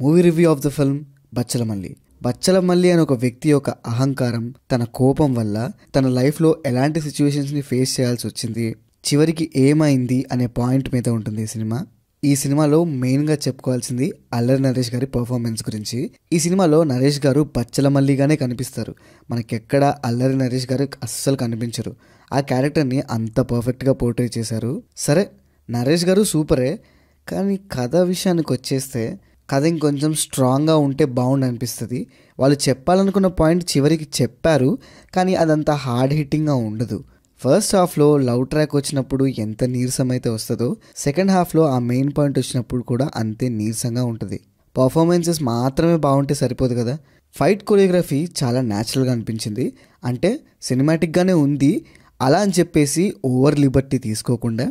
Movie review of the film Bachhala Malli. Bachhala Malli అనే ఒక వ్యక్తి యొక్క అహంకారం, తన కోపం వల్ల తన లైఫ్లో ఎలాంటి సిచ్యువేషన్స్ని ఫేస్ చేయాల్సి వచ్చింది, చివరికి ఏమైంది అనే పాయింట్ మీద ఉంటుంది ఈ సినిమా. ఈ సినిమాలో మెయిన్గా చెప్పుకోవాల్సింది అల్లరి నరేష్ గారి పర్ఫార్మెన్స్ గురించి. ఈ సినిమాలో నరేష్ గారు బచ్చలమల్లిగానే కనిపిస్తారు. మనకెక్కడ అల్లరి నరేష్ గారు అస్సలు కనిపించరు. ఆ క్యారెక్టర్ని అంత పర్ఫెక్ట్గా పోర్ట్రే చేశారు. సరే, నరేష్ గారు సూపరే, కానీ కథ విషయానికి వచ్చేస్తే కథ ఇంకొంచెం స్ట్రాంగ్గా ఉంటే బాగుండు అనిపిస్తుంది. వాళ్ళు చెప్పాలనుకున్న పాయింట్ చివరికి చెప్పారు, కానీ అదంతా హార్డ్ హిట్టింగ్గా ఉండదు. ఫస్ట్ హాఫ్లో లవ్ ట్రాక్ వచ్చినప్పుడు ఎంత నీరసం అయితే వస్తుందో, సెకండ్ హాఫ్లో ఆ మెయిన్ పాయింట్ వచ్చినప్పుడు కూడా అంతే నీరసంగా ఉంటుంది. పర్ఫార్మెన్సెస్ మాత్రమే బాగుంటే సరిపోదు కదా. ఫైట్ కొరియోగ్రఫీ చాలా న్యాచురల్గా అనిపించింది. అంటే సినిమాటిక్గానే ఉంది, అలా అని చెప్పేసి ఓవర్ లిబర్టీ తీసుకోకుండా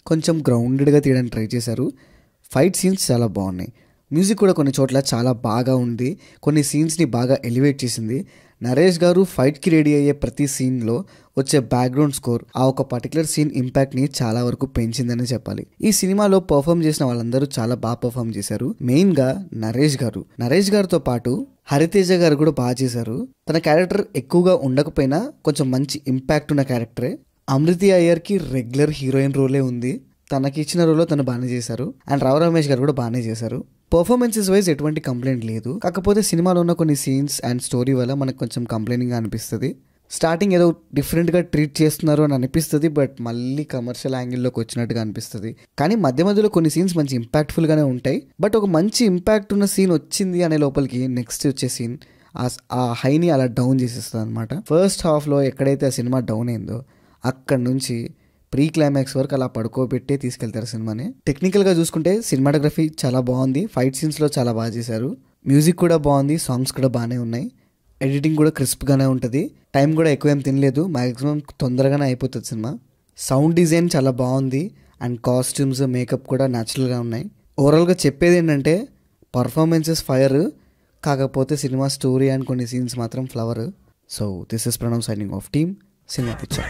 కొంచెం గ్రౌండెడ్గా తీయడానికి ట్రై చేశారు. ఫైట్ సీన్స్ చాలా బాగున్నాయి. మ్యూజిక్ కూడా కొన్ని చోట్ల చాలా బాగా ఉంది, కొన్ని సీన్స్ని బాగా ఎలివేట్ చేసింది. నరేష్ గారు ఫైట్కి రెడీ అయ్యే ప్రతి సీన్లో వచ్చే బ్యాక్గ్రౌండ్ స్కోర్ ఆ ఒక పర్టికులర్ సీన్ ఇంపాక్ట్ని చాలా వరకు పెంచిందని చెప్పాలి. ఈ సినిమాలో పర్ఫామ్ చేసిన వాళ్ళందరూ చాలా బాగా పర్ఫామ్ చేశారు. మెయిన్గా నరేష్ గారితో పాటు హరితేజ గారు కూడా బాగా చేశారు. తన క్యారెక్టర్ ఎక్కువగా ఉండకపోయినా కొంచెం మంచి ఇంపాక్ట్ ఉన్న క్యారెక్టరే. అమృతి అయ్యర్కి రెగ్యులర్ హీరోయిన్ రోలే ఉంది, తనకి ఇచ్చిన రోల్లో తను బాగానే చేశారు. అండ్ రావు రమేష్ గారు కూడా బాగానే చేశారు. పర్ఫార్మెన్సెస్ వైజ్ ఎటువంటి కంప్లైంట్ లేదు, కాకపోతే సినిమాలో ఉన్న కొన్ని సీన్స్ అండ్ స్టోరీ వల్ల మనకు కొంచెం కంప్లైనింగ్గా అనిపిస్తుంది. స్టార్టింగ్ ఏదో డిఫరెంట్గా ట్రీట్ చేస్తున్నారు అని అనిపిస్తుంది, బట్ మళ్ళీ కమర్షియల్ యాంగిల్లోకి వచ్చినట్టుగా అనిపిస్తుంది. కానీ మధ్యలో కొన్ని సీన్స్ మంచి ఇంపాక్ట్ఫుల్గానే ఉంటాయి. బట్ ఒక మంచి ఇంపాక్ట్ ఉన్న సీన్ వచ్చింది అనే లోపలికి నెక్స్ట్ వచ్చే సీన్ ఆ హైని అలా డౌన్ చేసేస్తుంది అనమాట. ఫస్ట్ హాఫ్లో ఎక్కడైతే ఆ సినిమా డౌన్ అయిందో అక్కడ నుంచి ప్రీ క్లైమాక్స్ వరకు అలా పడుకోబెట్టే తీసుకెళ్తారు సినిమాని. టెక్నికల్గా చూసుకుంటే సినిమాటోగ్రఫీ చాలా బాగుంది, ఫైట్ సీన్స్లో చాలా బాగా చేశారు, మ్యూజిక్ కూడా బాగుంది, సాంగ్స్ కూడా బాగానే ఉన్నాయి, ఎడిటింగ్ కూడా క్రిస్ప్గానే ఉంటుంది. టైం కూడా ఎక్కువ ఏం తినలేదు, మ్యాక్సిమం తొందరగానే అయిపోతుంది సినిమా. సౌండ్ డిజైన్ చాలా బాగుంది అండ్ కాస్ట్యూమ్స్, మేకప్ కూడా న్యాచురల్గా ఉన్నాయి. ఓవరాల్గా చెప్పేది ఏంటంటే పర్ఫార్మెన్సెస్ ఫైర్, కాకపోతే సినిమా స్టోరీ అండ్ కొన్ని సీన్స్ మాత్రం flower. So this is Pranav signing off team cinema picture.